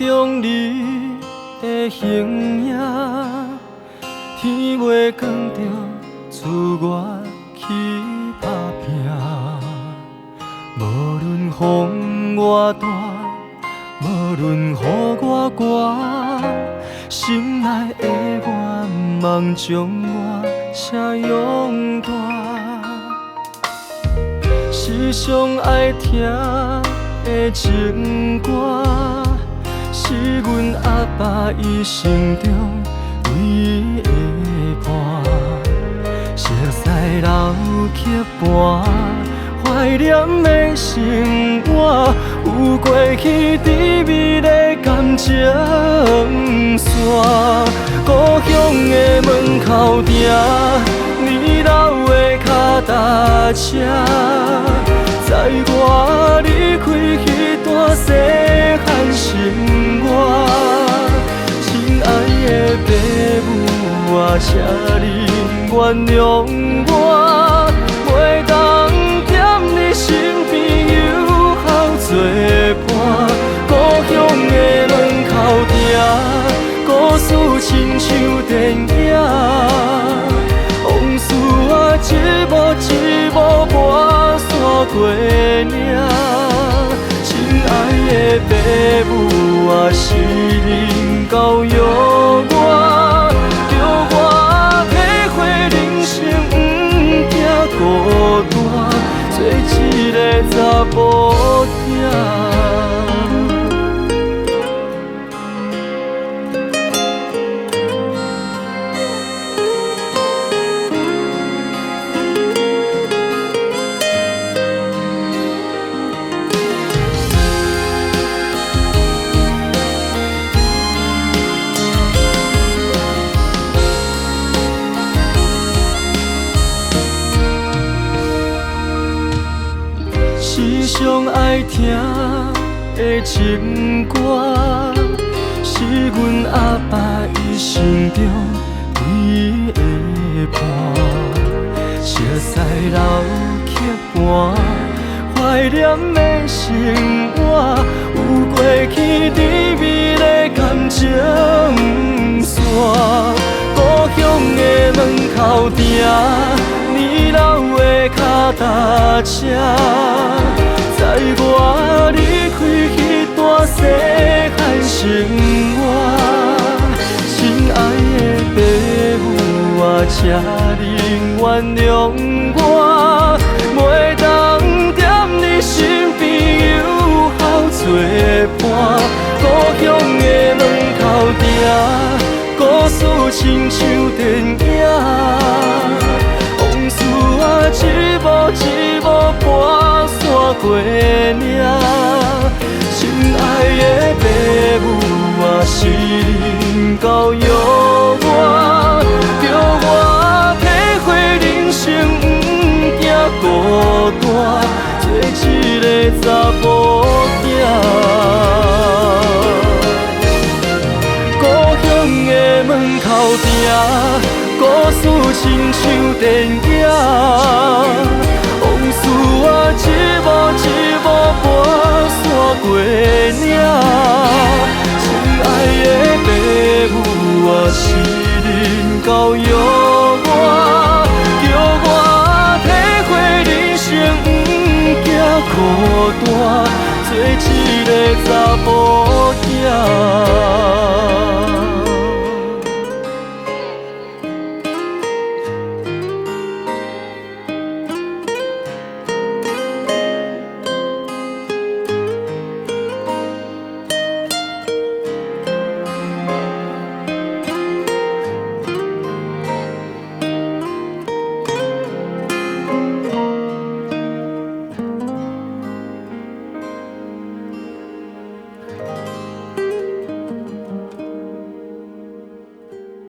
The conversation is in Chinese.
中你的形影，天袂光着赐我去打拼。无论风偌大，无论雨偌大，心内的愿望将我声拥大。时常爱听的情歌，是阮阿爸一生中唯一的伴。熟悉老曲盘，怀念的生活，有过去甜蜜的感情线。故乡的门口埕，年老的脚踏车，载我离开彼段细汉生活。亲爱的爸母啊，请你原谅我，袂当踮你身边友好作伴。故乡的门口埕，故事亲像电影，往事啊一幕一幕跋山过岭。亲爱的爸母啊，是恁教育我，叫我体会人生不惊孤单，做一个查甫囝。时常爱听的情歌，是阮阿爸一生中唯一的伴。熟悉老曲盘，怀念的生活，有过去甜蜜的感情线。故乡的门口埕，年老的脚踏车，载我离开彼段细汉生活。亲爱的爸母啊，请恁原谅我，袂当踮你身边友好作伴。故乡的门口埕，故事亲像电影，往事啊一幕一幕跋山过岭。亲爱的爸母啊，是恁教育我，叫我体会人生不惊孤单，做一个查甫囝。门口埕，故事亲像电影，往事啊一幕一幕跋山过岭。亲爱的爸母啊，是恁教育我，叫我体会人生不惊孤单，做一个查甫囝。